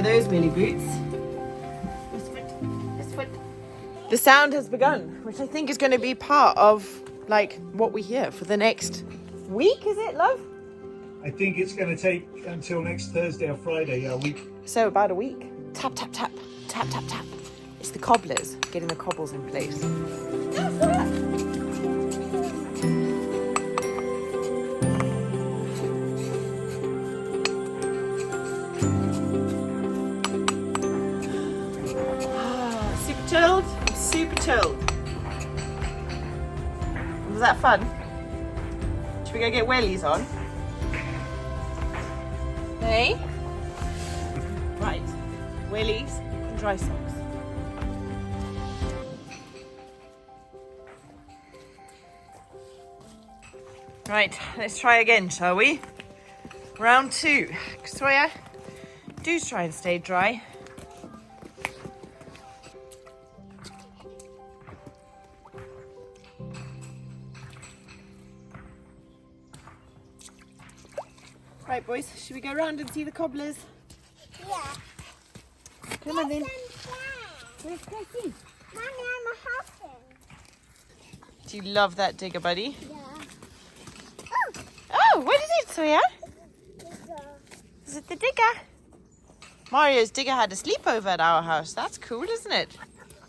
Those mini boots. This foot. The sound has begun, which I think is going to be part of like what we hear for the next week. Is it, love? I think it's going to take until next Thursday or Friday, a week. So about a week. Tap, tap, tap, tap, tap, tap. It's the cobblers getting the cobbles in place. Chilled, super chilled. Was that fun? Should we go get wellies on? Hey? Right, wellies and dry socks. Right, let's try again, shall we? Round 2. Soya, do try and stay dry. Right, boys, should we go round and see the cobblers? Yeah. Come on then. Where's Chrissy? Mommy, I'm a husband. Do you love that digger, buddy? Yeah. Oh, what is it, Soya? Is it the digger? Mario's digger had a sleepover at our house. That's cool, isn't it?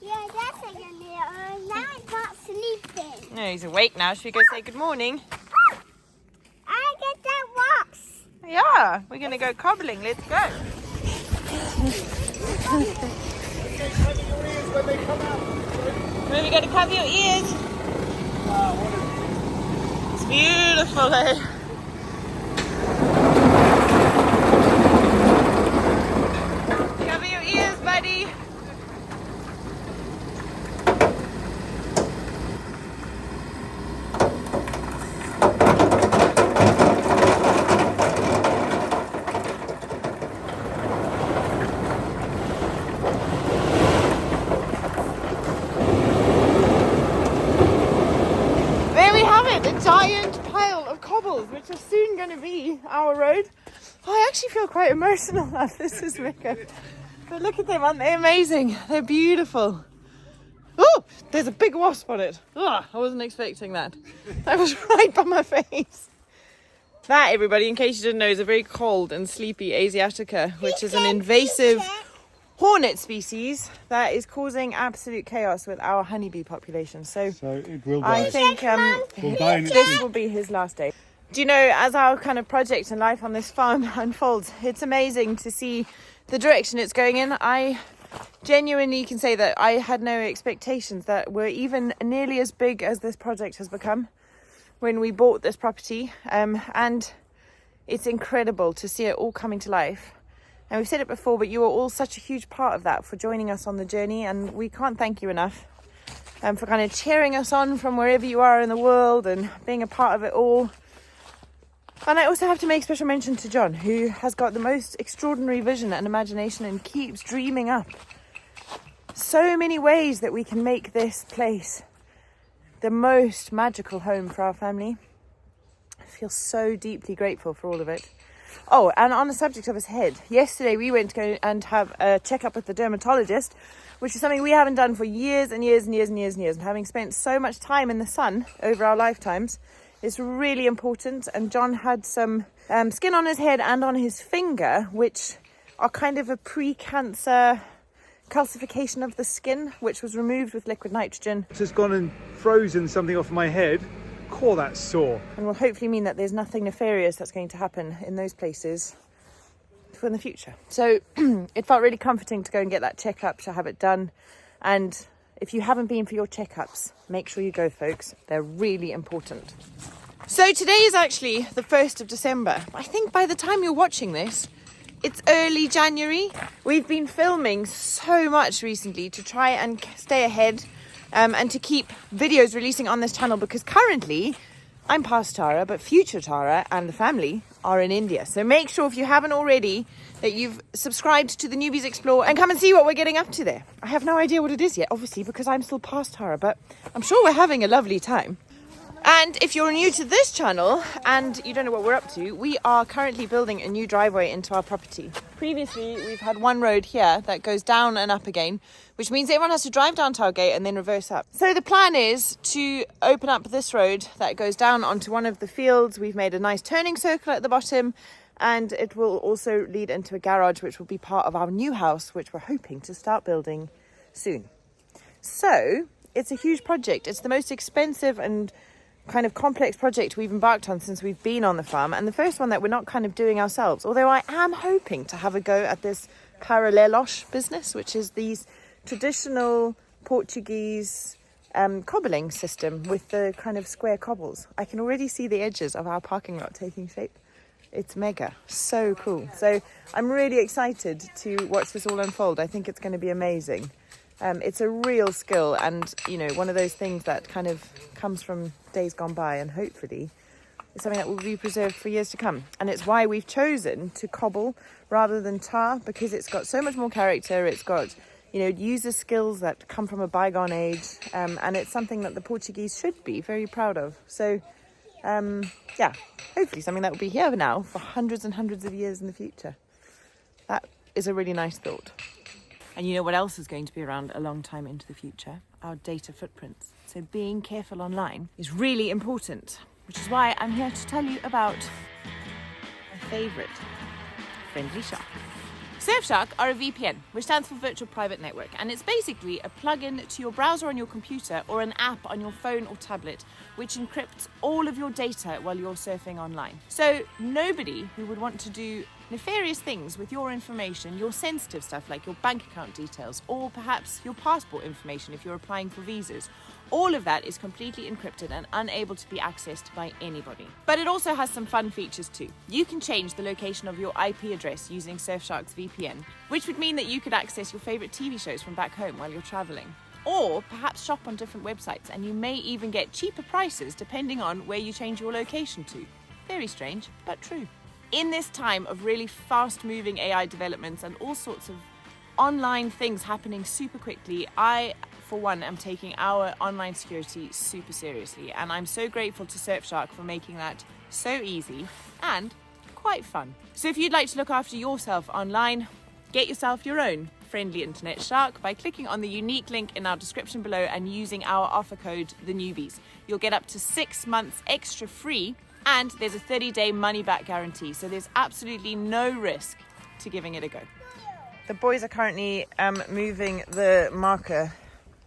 Yeah, that's like now he's not sleeping. No, he's awake now. Should we go say good morning? I get that box. Yeah, we're going to go cobbling. Let's go. Where are we going to cover your ears? It's beautiful, eh? Cover your ears, buddy. A giant pile of cobbles, which are soon going to be our road. Oh, I actually feel quite emotional now. This is Mecca. But look at them, aren't they amazing? They're beautiful. Oh, there's a big wasp on it. Oh, I wasn't expecting that. That was right by my face. That, everybody, in case you didn't know, is a very cold and sleepy Asiatica, which is an invasive hornet species that is causing absolute chaos with our honeybee population. So it will die. I think this will be his last day. Do you know, as our kind of project and life on this farm unfolds, it's amazing to see the direction it's going in. I genuinely can say that I had no expectations that were even nearly as big as this project has become when we bought this property. And it's incredible to see it all coming to life. And we've said it before, but you are all such a huge part of that for joining us on the journey. And we can't thank you enough for kind of cheering us on from wherever you are in the world and being a part of it all. And I also have to make special mention to John, who has got the most extraordinary vision and imagination and keeps dreaming up so many ways that we can make this place the most magical home for our family. I feel so deeply grateful for all of it. Oh, and on the subject of his head, yesterday we went to go and have a checkup with the dermatologist, which is something we haven't done for years and years and years and years and years. And having spent so much time in the sun over our lifetimes, it's really important. And John had some skin on his head and on his finger, which are kind of a pre-cancer calcification of the skin, which was removed with liquid nitrogen. It's just gone and frozen something off my head. Core that's sore. And will hopefully mean that there's nothing nefarious that's going to happen in those places for the future. So it felt really comforting to go and get that checkup, to have it done. And if you haven't been for your checkups, make sure you go, folks. They're really important. So today is actually the 1st of December. I think by the time you're watching this, it's early January. We've been filming so much recently to try and stay ahead and to keep videos releasing on this channel, because currently I'm past Tara, but future Tara and the family are in India. So make sure if you haven't already that you've subscribed to the Newbies Explore and come and see what we're getting up to there. I have no idea what it is yet, obviously, because I'm still past Tara, but I'm sure we're having a lovely time. And if you're new to this channel and you don't know what we're up to, we are currently building a new driveway into our property. Previously, we've had one road here that goes down and up again, which means everyone has to drive down to our gate and then reverse up. So the plan is to open up this road that goes down onto one of the fields. We've made a nice turning circle at the bottom, and it will also lead into a garage, which will be part of our new house, which we're hoping to start building soon. So it's a huge project. It's the most expensive and kind of complex project we've embarked on since we've been on the farm, and the first one that we're not kind of doing ourselves, although I am hoping to have a go at this paralelos business, which is these traditional Portuguese cobbling system with the kind of square cobbles. I can already see the edges of our parking lot taking shape. It's mega, so cool. So I'm really excited to watch this all unfold. I think it's going to be amazing. It's a real skill, and you know, one of those things that kind of comes from days gone by, and hopefully it's something that will be preserved for years to come. And it's why we've chosen to cobble rather than tar, because it's got so much more character. It's got, you know, user skills that come from a bygone age, and it's something that the Portuguese should be very proud of. So yeah, hopefully something that will be here now for hundreds and hundreds of years in the future. That is a really nice thought. And you know what else is going to be around a long time into the future? Our data footprints. So being careful online is really important, which is why I'm here to tell you about my favourite, Friendly Shark. Surfshark are a VPN, which stands for Virtual Private Network, and it's basically a plug-in to your browser on your computer or an app on your phone or tablet, which encrypts all of your data while you're surfing online. So nobody who would want to do nefarious things with your information, your sensitive stuff like your bank account details, or perhaps your passport information if you're applying for visas, all of that is completely encrypted and unable to be accessed by anybody. But it also has some fun features too. You can change the location of your IP address using Surfshark's VPN, which would mean that you could access your favourite TV shows from back home while you're travelling. Or perhaps shop on different websites, and you may even get cheaper prices depending on where you change your location to. Very strange, but true. In this time of really fast-moving AI developments and all sorts of online things happening super quickly, I, for one, am taking our online security super seriously, and I'm so grateful to Surfshark for making that so easy and quite fun. So if you'd like to look after yourself online, get yourself your own friendly internet shark by clicking on the unique link in our description below and using our offer code TheNewbys. You'll get up to 6 months extra free, and there's a 30-day money-back guarantee, so there's absolutely no risk to giving it a go. The boys are currently moving the marker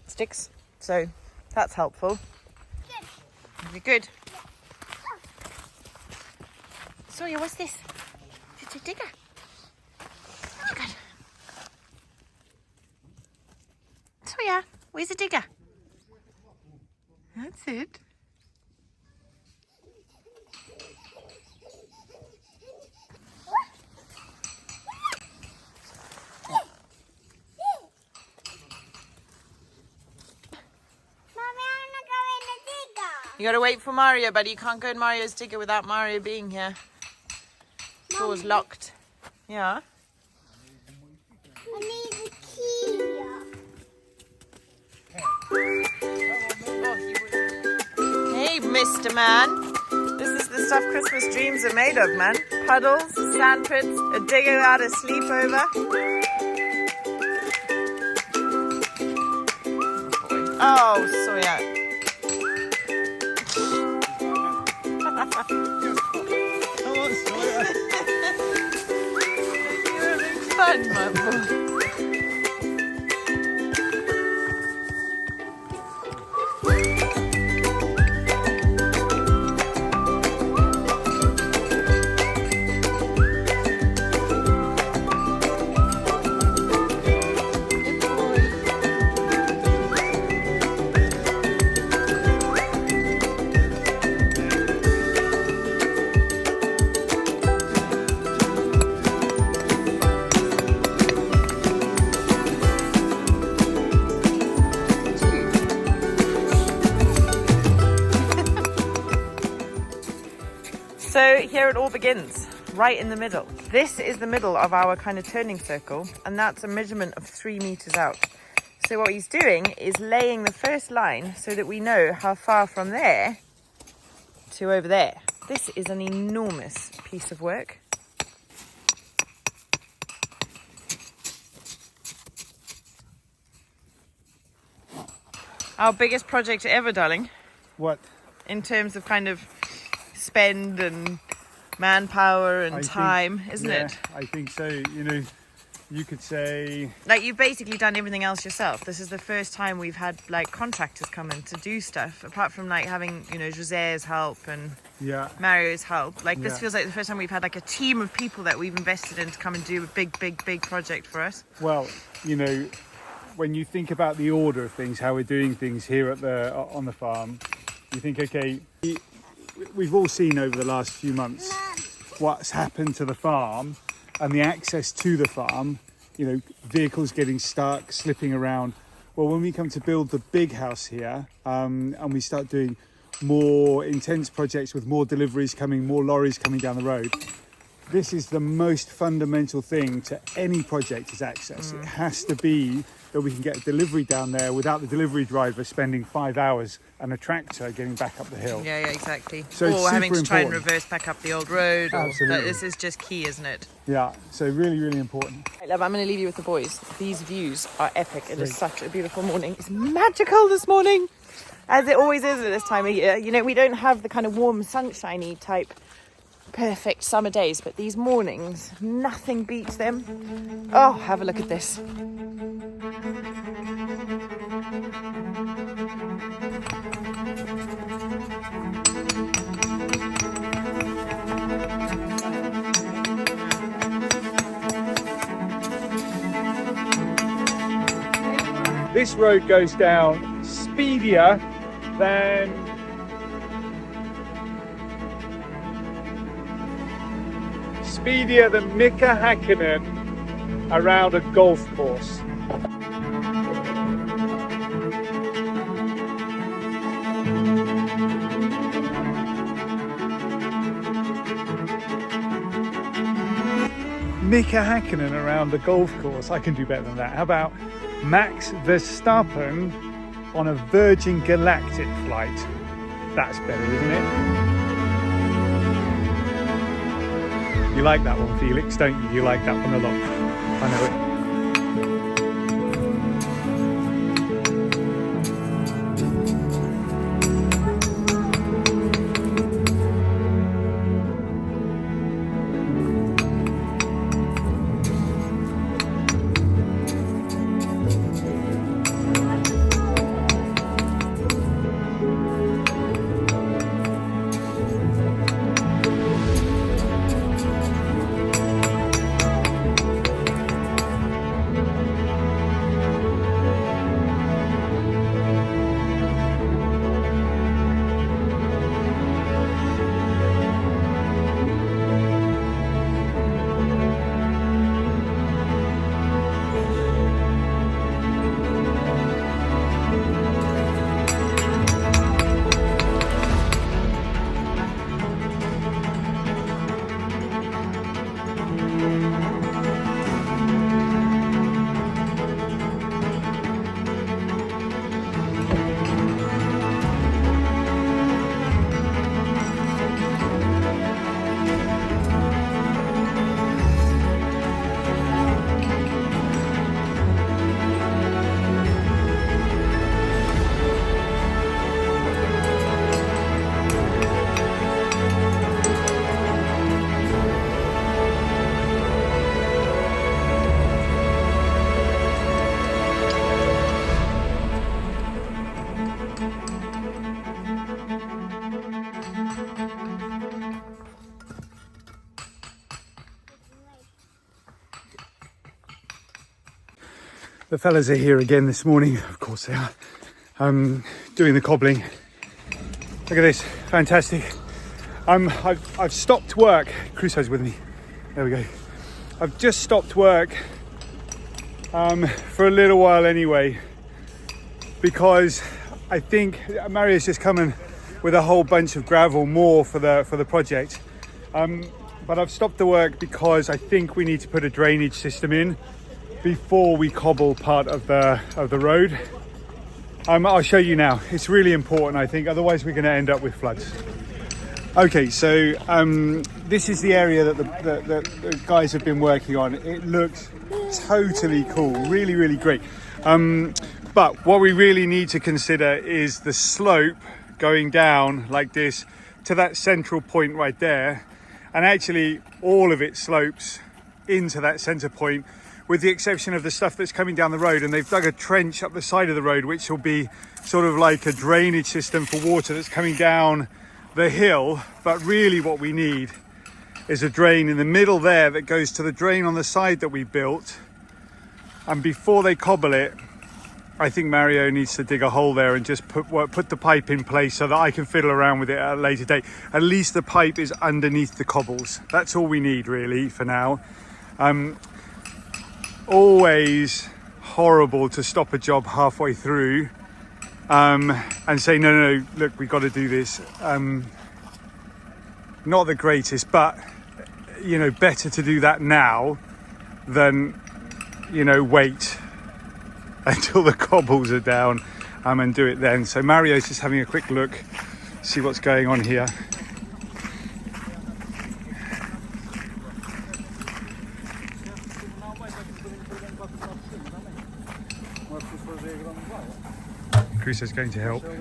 sticks, so that's helpful. Good. You're good. Sawyer, what's this? It's a digger. Oh, God. Sawyer, where's the digger? That's it. You gotta wait for Mario, buddy. You can't go in Mario's digger without Mario being here. Door's locked. Yeah? I need the key. Hey, Mr. Man. This is the stuff Christmas dreams are made of, man. Puddles, sandpits, a digger out of sleepover. Oh, Sawyer. You're having fun, my boy. So here it all begins, right in the middle. This is the middle of our kind of turning circle, and that's a measurement of 3 meters out. So what he's doing is laying the first line so that we know how far from there to over there. This is an enormous piece of work. Our biggest project ever, darling. What? In terms of kind of spend and manpower and time, isn't it? I think so. You know, you could say... Like, you've basically done everything else yourself. This is the first time we've had, like, contractors come in to do stuff, apart from, like, having, you know, José's help and Mario's help. Like, this feels like the first time we've had, like, a team of people that we've invested in to come and do a big, big, big project for us. Well, you know, when you think about the order of things, how we're doing things here at on the farm, you think, okay, we've all seen over the last few months what's happened to the farm and the access to the farm, you know, vehicles getting stuck, slipping around. Well, when we come to build the big house here, and we start doing more intense projects with more deliveries coming, more lorries coming down the road, this is the most fundamental thing to any project is access. It has to be that we can get a delivery down there without the delivery driver spending 5 hours and a tractor getting back up the hill. Yeah, exactly. So or it's having to super try and important. reverse back up the old road. Absolutely. This is just key, isn't it? Yeah, so really, really important. Right, love, I'm going to leave you with the boys. These views are epic. It is such a beautiful morning. It's magical this morning, as it always is at this time of year. You know, we don't have the kind of warm, sunshiny type perfect summer days, but these mornings, nothing beats them. Oh, have a look at this. This road goes down speedier than Mika Häkkinen around a golf course. Mika Häkkinen around the golf course. I can do better than that. How about Max Verstappen on a Virgin Galactic flight? That's better, isn't it? You like that one, Felix, don't you? You like that one a lot. I know it. The fellas are here again this morning, of course they are, doing the cobbling. Look at this, fantastic. I've stopped work. Crusoe's with me. There we go. I've just stopped work for a little while anyway, because I think Mario's just coming with a whole bunch of gravel more for the project, But I've stopped the work because I think we need to put a drainage system in before we cobble part of the road. I'll show you now. It's really important, I think, otherwise we're going to end up with floods. Okay, so this is the area that the guys have been working on. It looks totally cool, really, really great. But what we really need to consider is the slope going down like this to that central point right there. And actually all of it slopes into that center point, with the exception of the stuff that's coming down the road. And they've dug a trench up the side of the road, which will be sort of like a drainage system for water that's coming down the hill. But really what we need is a drain in the middle there that goes to the drain on the side that we built. And before they cobble it, I think Mario needs to dig a hole there and just put the pipe in place so that I can fiddle around with it at a later date. At least the pipe is underneath the cobbles. That's all we need really for now. Always horrible to stop a job halfway through and say, no, look, we've got to do this. Not the greatest, but, you know, better to do that now than, you know, wait until the cobbles are down and do it then. So Mario's just having a quick look, see what's going on here. Crusoe's going to help. There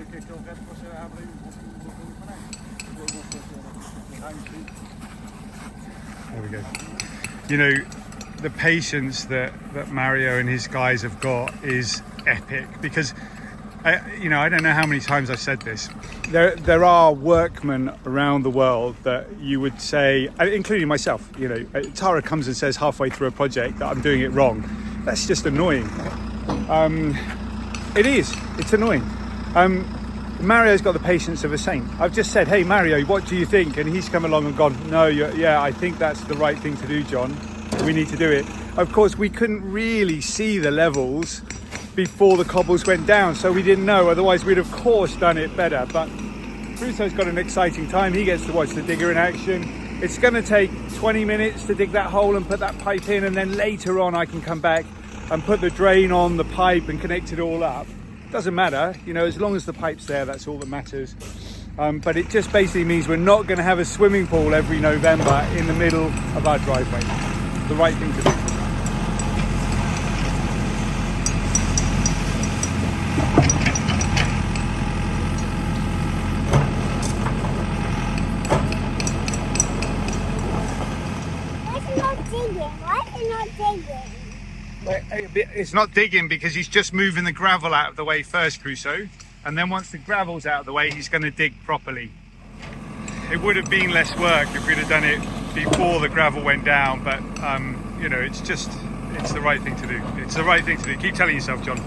we go. You know, the patience that Mario and his guys have got is epic, because I don't know how many times I've said this. There are workmen around the world that you would say, including myself, you know, Tara comes and says halfway through a project that I'm doing it wrong. That's just annoying. It's annoying. Mario's got the patience of a saint. I've just said, hey Mario, what do you think? And he's come along and gone, no, yeah, I think that's the right thing to do, John. We need to do it. Of course, we couldn't really see the levels before the cobbles went down, so we didn't know. Otherwise, we'd of course done it better. But Crusoe's got an exciting time. He gets to watch the digger in action. It's going to take 20 minutes to dig that hole and put that pipe in, and then later on I can come back and put the drain on the pipe and connect it all up. Doesn't matter, you know, as long as the pipe's there, that's all that matters. But it just basically means we're not going to have a swimming pool every November in the middle of our driveway. The right thing to do. It's not digging because he's just moving the gravel out of the way first, Crusoe. And then once the gravel's out of the way, he's going to dig properly. It would have been less work if we'd have done it before the gravel went down, but you know, it's the right thing to do. It's the right thing to do. Keep telling yourself, John.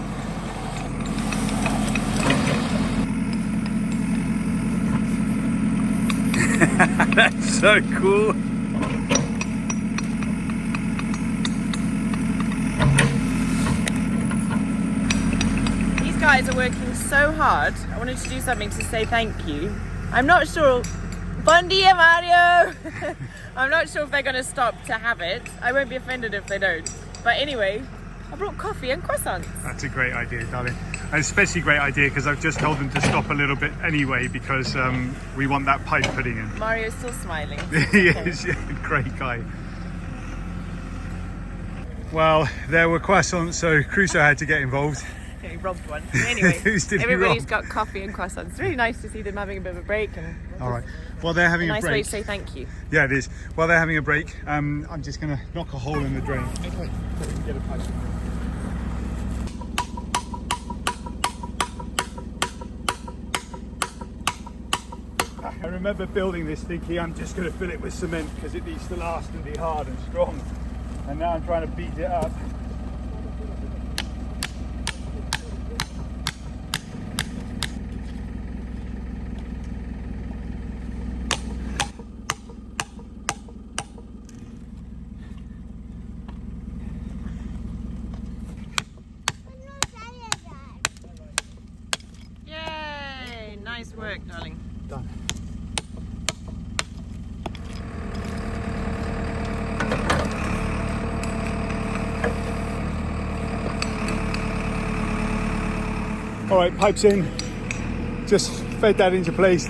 That's so cool. These guys are working so hard. I wanted to do something to say thank you. I'm not sure. Bon dia, Mario! I'm not sure if they're going to stop to have it. I won't be offended if they don't. But anyway, I brought coffee and croissants. That's a great idea, darling. And especially a great idea because I've just told them to stop a little bit anyway because we want that pipe putting in. Mario's still smiling. He is, yeah, great guy. Well, there were croissants, so Crusoe had to get involved. Yeah, he robbed one. Anyway, everybody's rob? got coffee and croissants. It's really nice to see them having a bit of a break. And all right. Well, they're having a nice break. way to say thank you. Yeah, it is. Well, they're having a break. I'm just going to knock a hole in the drain. Get a pipe. I remember building this thinking I'm just going to fill it with cement because it needs to last and be hard and strong. And now I'm trying to beat it up. Yay! Nice work, darling. Done. All right, pipes in. Just fed that into place.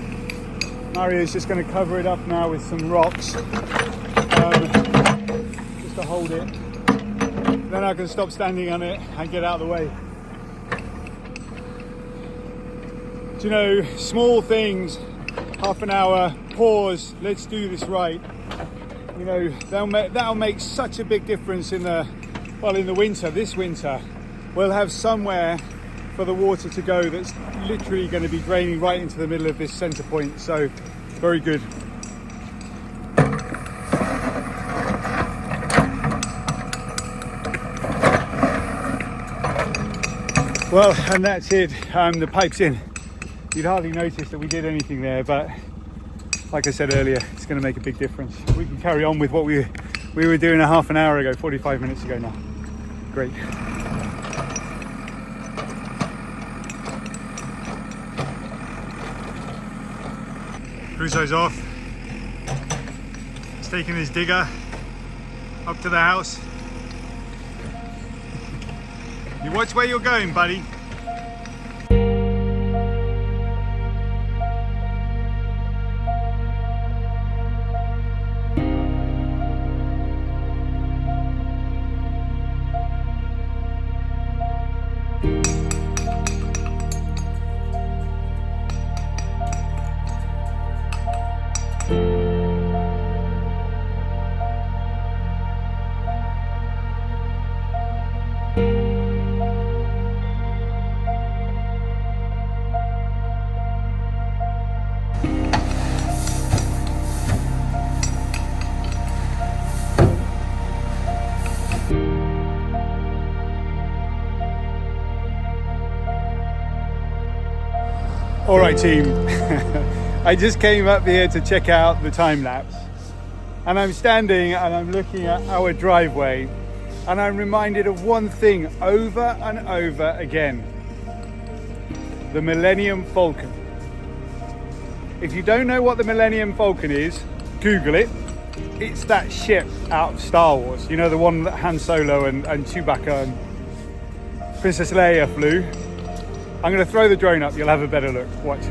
Mario's just going to cover it up now with some rocks, just to hold it. Then I can stop standing on it and get out of the way. Do you know, small things, half an hour, pause, let's do this right. You know, that'll make such a big difference in the winter. This winter, we'll have somewhere for the water to go that's literally going to be draining right into the middle of this center point. So, very good. Well, and that's it. The pipe's in. You'd hardly notice that we did anything there, but like I said earlier, it's going to make a big difference. We can carry on with what we were doing a half an hour ago, 45 minutes ago now. Great. Crusoe's off. He's taking his digger up to the house. You watch where you're going, buddy. All right, team. I just came up here to check out the time lapse, and I'm standing and I'm looking at our driveway, and I'm reminded of one thing over and over again: the Millennium Falcon. If you don't know what the Millennium Falcon is, Google it. It's that ship out of Star Wars, you know, the one that Han Solo and Chewbacca and Princess Leia flew. I'm going to throw the drone up, you'll have a better look. Watch.